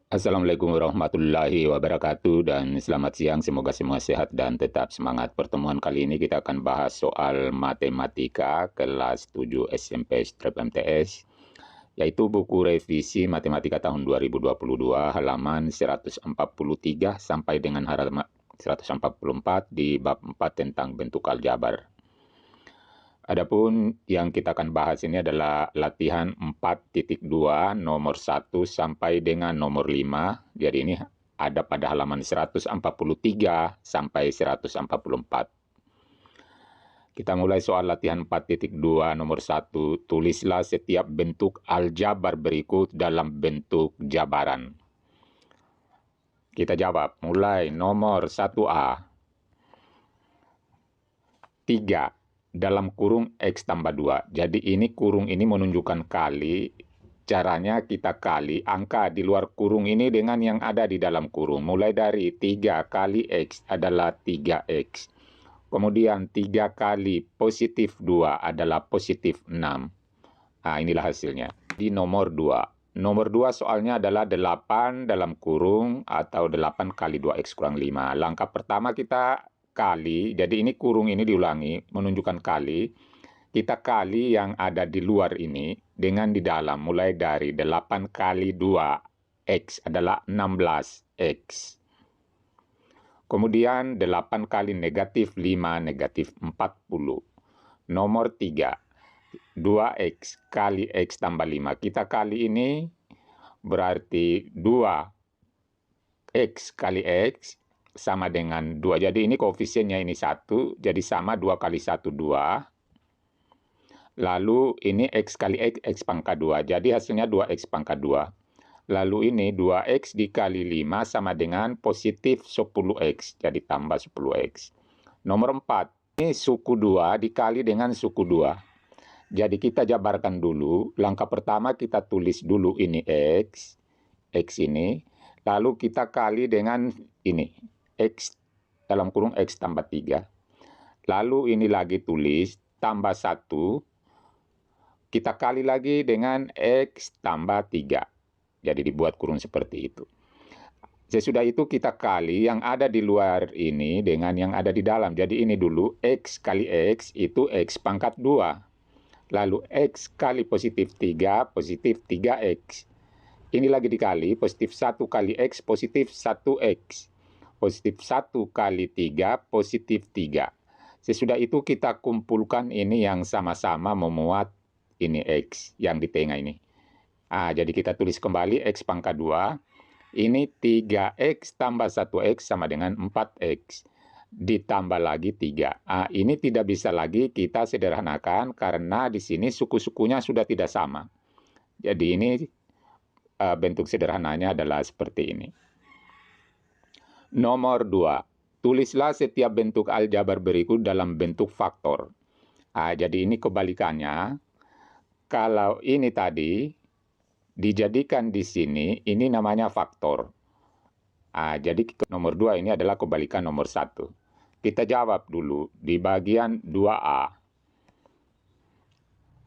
Assalamualaikum warahmatullahi wabarakatuh dan selamat siang. Semoga semua sehat dan tetap semangat. Pertemuan kali ini kita akan bahas soal matematika kelas 7 SMP Strip MTS, yaitu buku revisi matematika tahun 2022 halaman 143 sampai dengan halaman 144 di bab 4 tentang bentuk aljabar. Adapun yang kita akan bahas ini adalah latihan 4.2 nomor 1 sampai dengan nomor 5. Jadi ini ada pada halaman 143 sampai 144. Kita mulai soal latihan 4.2 nomor 1. Tulislah setiap bentuk aljabar berikut dalam bentuk jabaran. Kita jawab, mulai nomor 1A. 3 dalam kurung X tambah 2. Jadi ini kurung ini menunjukkan kali. Caranya kita kali angka di luar kurung ini dengan yang ada di dalam kurung. Mulai dari 3 kali X adalah 3X. Kemudian 3 kali positif 2 adalah positif 6. Nah, inilah hasilnya. Di nomor 2. Nomor 2 soalnya adalah 8 dalam kurung atau 8 kali 2X kurang 5. Langkah pertama kita kali, jadi ini kurung ini diulangi, menunjukkan kali. Kita kali yang ada di luar ini dengan di dalam, mulai dari 8 kali 2X adalah 16X. Kemudian 8 kali negatif 5, negatif 40. Nomor 3, 2X kali X tambah 5. Kita kali ini berarti 2X kali X sama dengan 2. Jadi ini koefisiennya ini 1, jadi sama 2 kali 1, 2. Lalu ini X kali X, X pangkat 2. Jadi hasilnya 2X pangkat 2. Lalu ini 2X dikali 5 sama dengan positif 10X. Jadi tambah 10X. Nomor 4. Ini suku 2 dikali dengan suku 2. Jadi kita jabarkan dulu. Langkah pertama kita tulis dulu ini X. X ini. Lalu kita kali dengan ini. X dalam kurung X tambah 3. Lalu ini lagi tulis tambah 1. Kita kali lagi dengan X tambah 3. Jadi dibuat kurung seperti itu. Sesudah itu kita kali yang ada di luar ini dengan yang ada di dalam. Jadi ini dulu X kali X itu X pangkat 2. Lalu X kali positif 3, positif 3X. Ini lagi dikali, positif 1 kali X, positif 1X. Positif 1 kali 3, positif 3. Sesudah itu kita kumpulkan ini yang sama-sama memuat ini X yang di tengah ini. Jadi kita tulis kembali X pangkat 2. Ini 3X tambah 1X sama dengan 4X. Ditambah lagi 3. Ini tidak bisa lagi kita sederhanakan karena di sini suku-sukunya sudah tidak sama. Jadi ini bentuk sederhananya adalah seperti ini. Nomor 2. Tulislah setiap bentuk aljabar berikut dalam bentuk faktor. Jadi ini kebalikannya. Kalau ini tadi dijadikan di sini, ini namanya faktor. Jadi nomor 2 ini adalah kebalikan nomor 1. Kita jawab dulu di bagian 2A.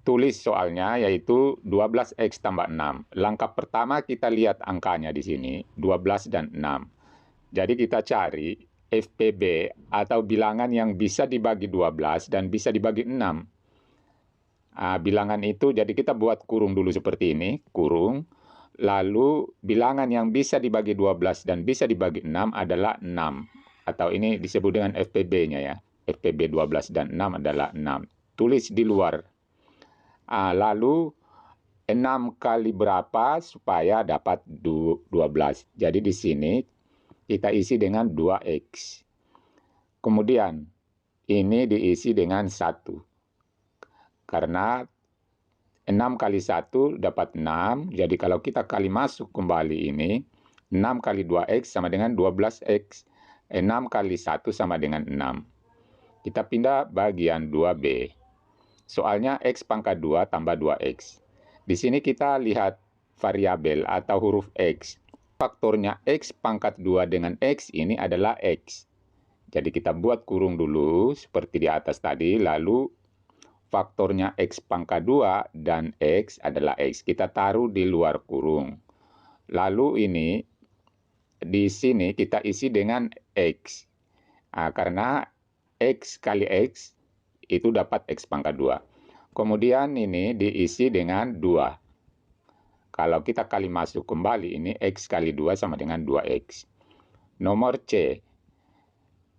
Tulis soalnya yaitu 12X tambah 6. Langkah pertama kita lihat angkanya di sini, 12 dan 6. Jadi kita cari FPB atau bilangan yang bisa dibagi 12 dan bisa dibagi 6. Bilangan itu jadi kita buat kurung dulu seperti ini, kurung. Lalu bilangan yang bisa dibagi 12 dan bisa dibagi 6 adalah 6. Atau ini disebut dengan FPB-nya ya. FPB 12 dan 6 adalah 6. Tulis di luar. Lalu 6 kali berapa supaya dapat 12. Jadi di sini kita isi dengan 2X. Kemudian ini diisi dengan 1. Karena 6 kali 1 dapat 6. Jadi kalau kita kali masuk kembali ini, 6 kali 2X sama dengan 12X. 6 kali 1 sama dengan 6. Kita pindah bagian 2B. Soalnya X pangkat 2 tambah 2X. Di sini kita lihat variabel atau huruf X. Faktornya X pangkat 2 dengan X ini adalah X. Jadi kita buat kurung dulu seperti di atas tadi. Lalu faktornya X pangkat 2 dan X adalah X. Kita taruh di luar kurung. Lalu ini di sini kita isi dengan X. Karena X kali X itu dapat X pangkat 2. Kemudian ini diisi dengan 2. Kalau kita kali masuk kembali, ini X kali 2 sama dengan 2X. Nomor C,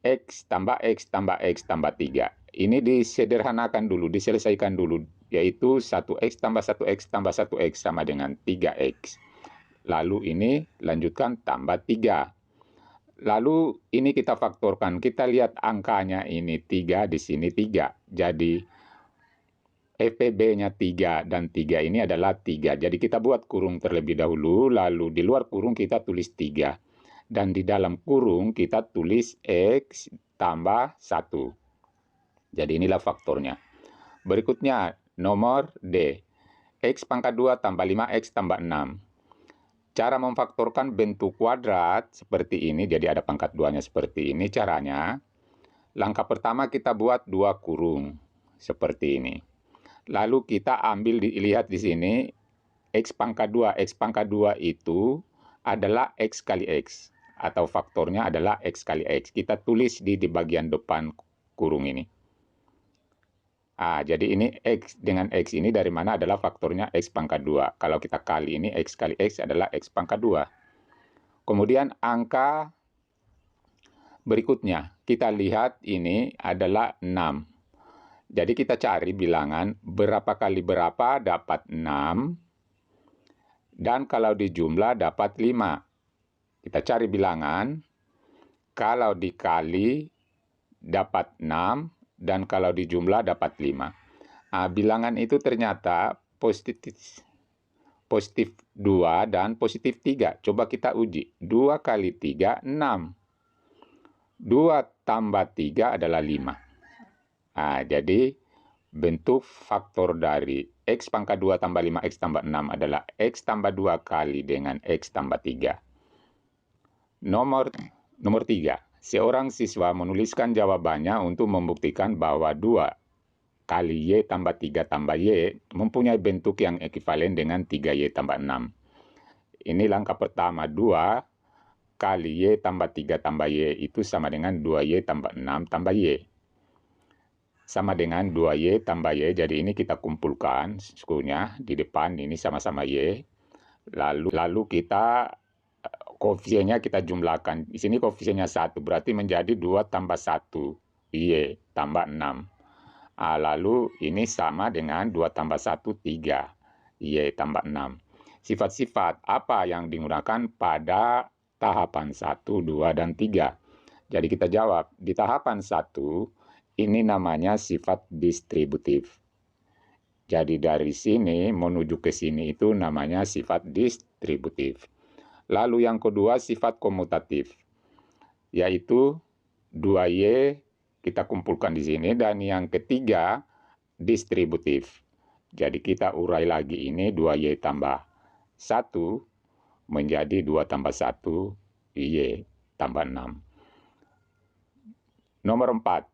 X tambah X tambah X tambah 3. Ini disederhanakan dulu, diselesaikan dulu, yaitu 1X tambah 1X tambah 1X sama dengan 3X. Lalu ini lanjutkan tambah 3. Lalu ini kita faktorkan, kita lihat angkanya ini 3, di sini 3. Jadi FPB-nya 3 dan 3 ini adalah 3. Jadi kita buat kurung terlebih dahulu, lalu di luar kurung kita tulis 3. Dan di dalam kurung kita tulis X tambah 1. Jadi inilah faktornya. Berikutnya nomor D. X pangkat 2 tambah 5X tambah 6. Cara memfaktorkan bentuk kuadrat seperti ini, jadi ada pangkat 2-nya seperti ini caranya. Langkah pertama kita buat 2 kurung seperti ini. Lalu kita ambil, dilihat di sini, X pangkat 2. X pangkat 2 itu adalah X kali X. Atau faktornya adalah X kali X. Kita tulis di bagian depan kurung ini. Jadi ini X dengan X ini dari mana adalah faktornya X pangkat 2. Kalau kita kali ini X kali X adalah X pangkat 2. Kemudian angka berikutnya, kita lihat ini adalah 6. Jadi kita cari bilangan berapa kali berapa dapat 6. Dan kalau dijumlah dapat 5. Kita cari bilangan, kalau dikali dapat 6. Dan kalau dijumlah dapat 5. Bilangan itu ternyata positif 2 dan positif 3. Coba kita uji. 2 kali 3, 6. 2 tambah 3 adalah 5. Jadi bentuk faktor dari X pangkat 2 tambah 5X tambah 6 adalah X tambah 2 kali dengan X tambah 3. Nomor 3. Seorang siswa menuliskan jawabannya untuk membuktikan bahwa 2 kali Y tambah 3 tambah Y mempunyai bentuk yang ekivalen dengan 3Y tambah 6. Ini langkah pertama, 2 kali Y tambah 3 tambah Y itu sama dengan 2Y tambah 6 tambah Y. Sama dengan 2Y tambah Y, jadi ini kita kumpulkan sukunya di depan, ini sama-sama Y. Lalu kita koefisiennya kita jumlahkan. Di sini koefisiennya 1, berarti menjadi 2 tambah 1, Y tambah 6. Lalu ini sama dengan 2 tambah 1, 3, Y tambah 6. Sifat-sifat apa yang digunakan pada tahapan 1, 2, dan 3? Jadi kita jawab, di tahapan 1, ini namanya sifat distributif. Jadi dari sini menuju ke sini itu namanya sifat distributif. Lalu yang kedua sifat komutatif, yaitu 2Y kita kumpulkan di sini, dan yang ketiga distributif. Jadi kita urai lagi ini 2Y tambah 1 menjadi 2 tambah 1 Y tambah 6. Nomor 4.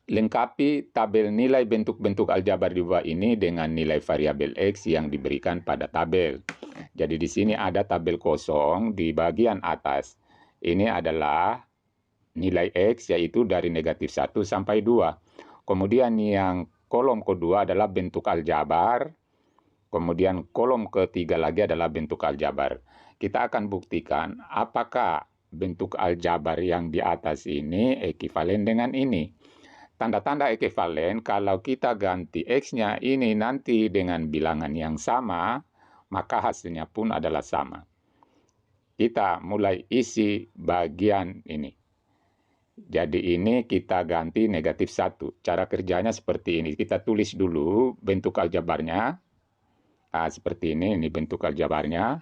Lengkapi tabel nilai bentuk-bentuk aljabar di bawah ini dengan nilai variabel X yang diberikan pada tabel. Jadi di sini ada tabel kosong di bagian atas. Ini adalah nilai X, yaitu dari negatif 1 sampai 2. Kemudian yang kolom kedua adalah bentuk aljabar. Kemudian kolom ketiga lagi adalah bentuk aljabar. Kita akan buktikan apakah bentuk aljabar yang di atas ini ekivalen dengan ini. Tanda-tanda ekivalen, kalau kita ganti X-nya ini nanti dengan bilangan yang sama, maka hasilnya pun adalah sama. Kita mulai isi bagian ini. Jadi ini kita ganti negatif 1. Cara kerjanya seperti ini. Kita tulis dulu bentuk aljabarnya. Seperti ini bentuk aljabarnya.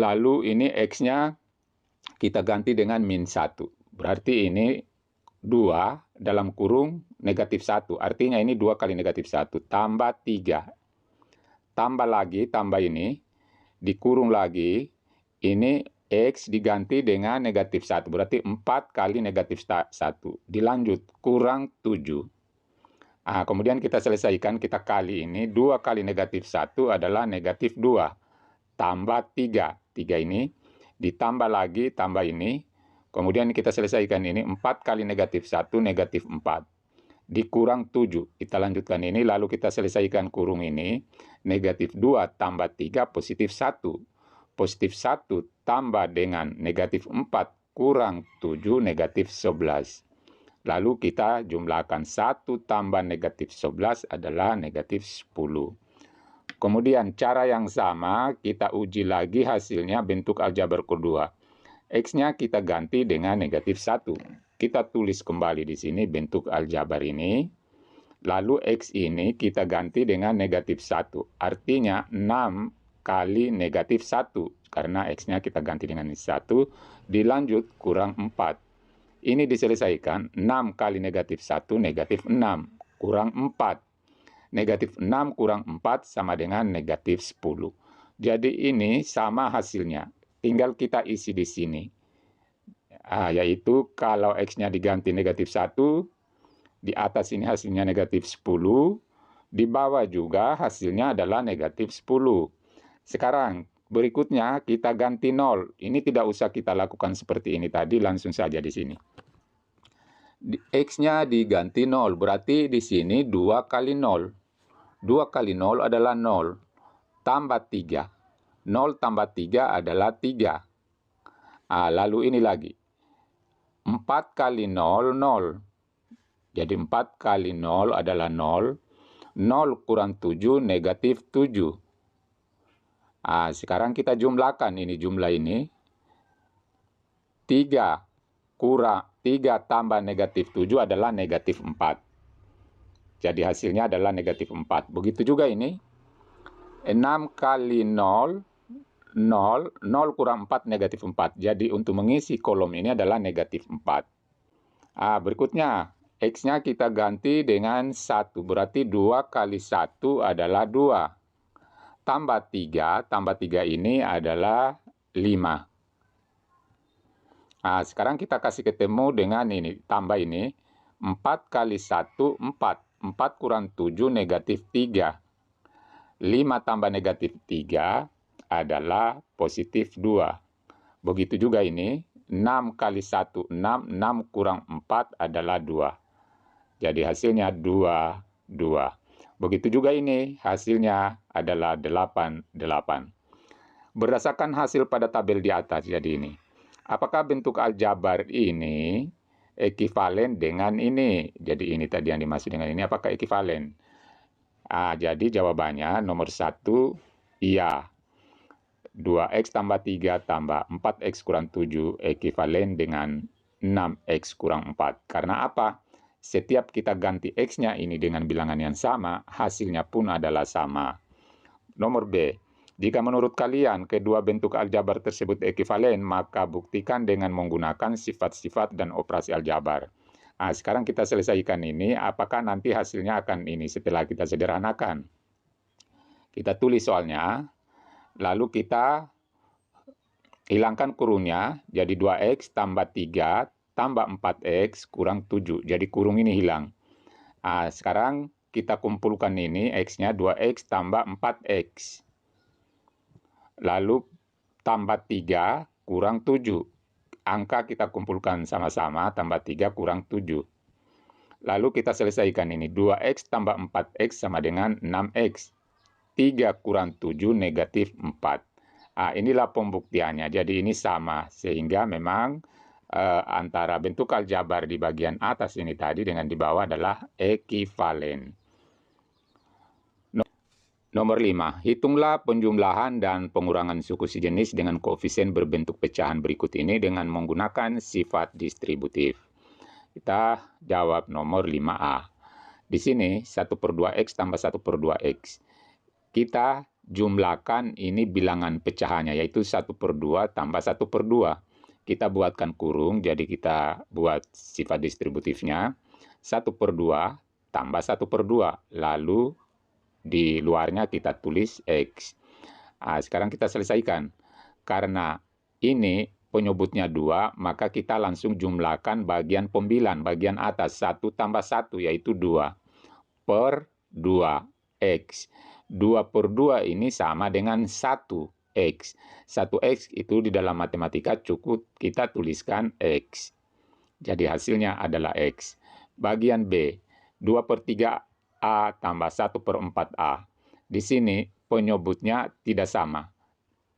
Lalu ini X-nya kita ganti dengan min 1. Berarti ini 2 dalam kurung negatif 1. Artinya ini 2 kali negatif 1 tambah 3. Tambah lagi, tambah ini. Dikurung lagi. Ini X diganti dengan negatif 1. Berarti 4 kali negatif 1. Dilanjut, kurang 7. Kemudian kita selesaikan, kita kali ini. 2 kali negatif 1 adalah negatif 2. Tambah 3. 3 ini, ditambah lagi, tambah ini, kemudian kita selesaikan ini, 4 kali negatif 1, negatif 4. Dikurang 7, kita lanjutkan ini, lalu kita selesaikan kurung ini, negatif 2 tambah 3, positif 1. Positif 1 tambah dengan negatif 4, kurang 7, negatif 11. Lalu kita jumlahkan 1 tambah negatif 11 adalah negatif 10. Kemudian cara yang sama kita uji lagi hasilnya bentuk aljabar kedua. X-nya kita ganti dengan negatif 1. Kita tulis kembali di sini bentuk aljabar ini. Lalu X ini kita ganti dengan negatif 1. Artinya 6 kali negatif 1. Karena X-nya kita ganti dengan 1. Dilanjut kurang 4. Ini diselesaikan, 6 kali negatif 1, negatif 6, kurang 4. Negatif 6 kurang 4 sama dengan negatif 10. Jadi ini sama hasilnya, tinggal kita isi di sini. Yaitu kalau X-nya diganti negatif 1, di atas ini hasilnya negatif 10, di bawah juga hasilnya adalah negatif 10. Sekarang, berikutnya kita ganti 0. Ini tidak usah kita lakukan seperti ini tadi, langsung saja di sini. X-nya diganti 0, berarti di sini 2 kali 0. 2 kali 0 adalah 0, tambah 3. 0 tambah 3 adalah 3. Lalu ini lagi. 4 kali 0, 0. Jadi 4 kali 0 adalah 0. 0 kurang 7, negatif 7. Sekarang kita jumlahkan ini jumlah ini. 3 tambah negatif 7 adalah negatif 4. Jadi hasilnya adalah negatif 4. Begitu juga ini. 6 kali 0, 0. 0 kurang 4, negatif 4. Jadi untuk mengisi kolom ini adalah negatif 4. Berikutnya, X-nya kita ganti dengan 1. Berarti 2 kali 1 adalah 2. Tambah 3 ini adalah 5. Sekarang kita kasih ketemu dengan ini, tambah ini. 4 kali 1, 4. 4 kurang 7, negatif 3. 5 tambah negatif 3 adalah positif 2. Begitu juga ini, 6 kali 1, 6. 6 kurang 4 adalah 2. Jadi hasilnya 2, 2. Begitu juga ini, hasilnya adalah 8, 8. Berdasarkan hasil pada tabel di atas, jadi ini. Apakah bentuk aljabar ini ekivalen dengan ini? Jadi ini tadi yang dimaksud dengan ini, apakah ekivalen? Jadi jawabannya nomor 1, iya. 2X tambah 3 tambah 4X kurang 7 ekivalen dengan 6X kurang 4. Karena apa? Setiap kita ganti X-nya ini dengan bilangan yang sama, hasilnya pun adalah sama. Nomor B. Jika menurut kalian kedua bentuk aljabar tersebut ekivalen, maka buktikan dengan menggunakan sifat-sifat dan operasi aljabar. Sekarang kita selesaikan ini, apakah nanti hasilnya akan ini setelah kita sederhanakan. Kita tulis soalnya, lalu kita hilangkan kurungnya, jadi 2X tambah 3 tambah 4X kurang 7. Jadi kurung ini hilang. Sekarang kita kumpulkan ini, X-nya 2X tambah 4X. Lalu tambah 3 kurang 7. Angka kita kumpulkan sama-sama, tambah 3 kurang 7. Lalu kita selesaikan ini, 2X tambah 4X sama dengan 6X. 3 kurang 7 negatif 4. Inilah pembuktiannya, jadi ini sama. Sehingga memang antara bentuk aljabar di bagian atas ini tadi dengan di bawah adalah ekivalen. Nomor 5, hitunglah penjumlahan dan pengurangan suku sejenis dengan koefisien berbentuk pecahan berikut ini dengan menggunakan sifat distributif. Kita jawab nomor 5A. Di sini 1/2X tambah 1/2X. Kita jumlahkan ini bilangan pecahannya, yaitu 1/2 tambah 1/2. Kita buatkan kurung, jadi kita buat sifat distributifnya. 1/2 tambah 1/2. Lalu di luarnya kita tulis X. Sekarang kita selesaikan. Karena ini penyebutnya 2, maka kita langsung jumlahkan bagian pembilan, bagian atas. 1 tambah 1, yaitu 2. Per 2X. 2/2 ini sama dengan 1. X. 1X itu di dalam matematika cukup kita tuliskan X. Jadi hasilnya adalah X. Bagian B, 2/3A tambah 1/4A. Di sini penyebutnya tidak sama.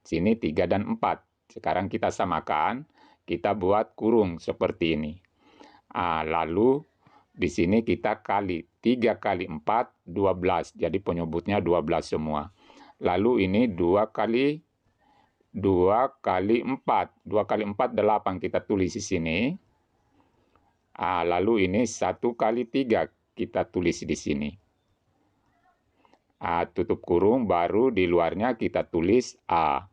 Sini 3 dan 4. Sekarang kita samakan, kita buat kurung seperti ini. Lalu di sini kita kali 3 kali 4, 12. Jadi penyebutnya 12 semua. Lalu ini 2 kali 4. 2 kali 4, 8 kita tulis di sini. Lalu ini 1 kali 3 kita tulis di sini. Tutup kurung, baru di luarnya kita tulis A.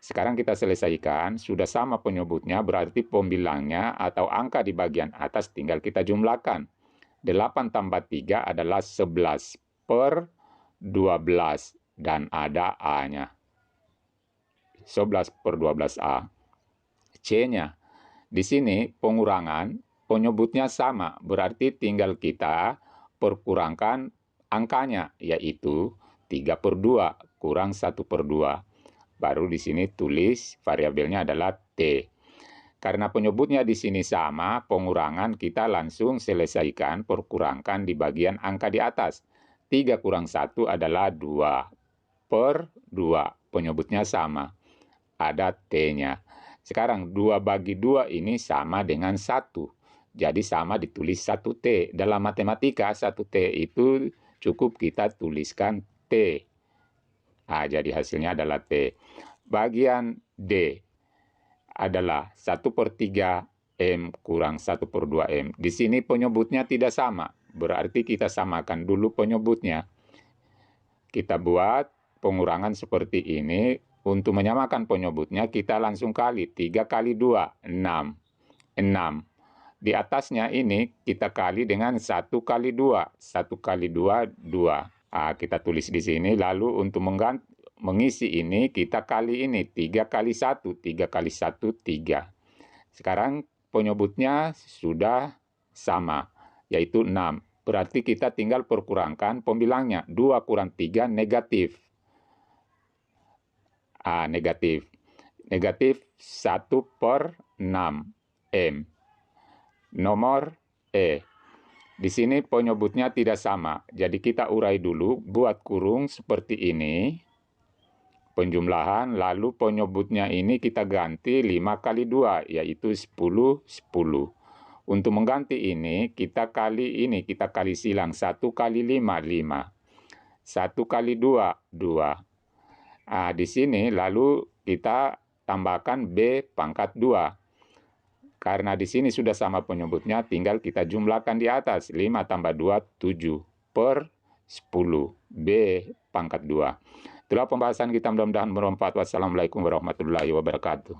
Sekarang kita selesaikan, sudah sama penyebutnya, berarti pembilangnya atau angka di bagian atas tinggal kita jumlahkan. 8 tambah 3 adalah 11/12 dan ada A-nya. 11/12A. C-nya, di sini pengurangan, penyebutnya sama, berarti tinggal kita perkurangkan angkanya, yaitu 3/2 kurang 1/2. Baru di sini tulis variabelnya adalah T. Karena penyebutnya di sini sama, pengurangan kita langsung selesaikan, perkurangkan di bagian angka di atas. 3 kurang 1 adalah 2/2. Penyebutnya sama. Ada T-nya. Sekarang 2 bagi 2 ini sama dengan 1. Jadi sama ditulis 1T. Dalam matematika 1T itu cukup kita tuliskan T. Jadi hasilnya adalah T. Bagian D adalah 1/3 M kurang 1/2 M. Di sini penyebutnya tidak sama. Berarti kita samakan dulu penyebutnya. Kita buat pengurangan seperti ini. Untuk menyamakan penyebutnya kita langsung kali. 3 kali 2, 6. 6. Di atasnya ini kita kali dengan 1 kali 2. 1 kali 2, 2. Kita tulis di sini, lalu untuk mengisi ini kita kali ini 3 kali 1, 3 kali 1, 3. Sekarang penyebutnya sudah sama, yaitu 6. Berarti kita tinggal perkurangkan pembilangnya. 2 kurang 3 negatif. Negatif. Negatif 1/6 M. Nomor E. Di sini penyebutnya tidak sama, jadi kita urai dulu, buat kurung seperti ini. Penjumlahan, lalu penyebutnya ini kita ganti 5 kali 2, yaitu 10, 10. Untuk mengganti ini, kita kali silang. 1 kali 5, 5. 1 kali 2, 2. Di sini lalu kita tambahkan B pangkat 2. Karena di sini sudah sama penyebutnya, tinggal kita jumlahkan di atas. 5 tambah 2, 7/10. B pangkat 2. Itulah pembahasan kita, mudah-mudahan bermanfaat. Wassalamualaikum warahmatullahi wabarakatuh.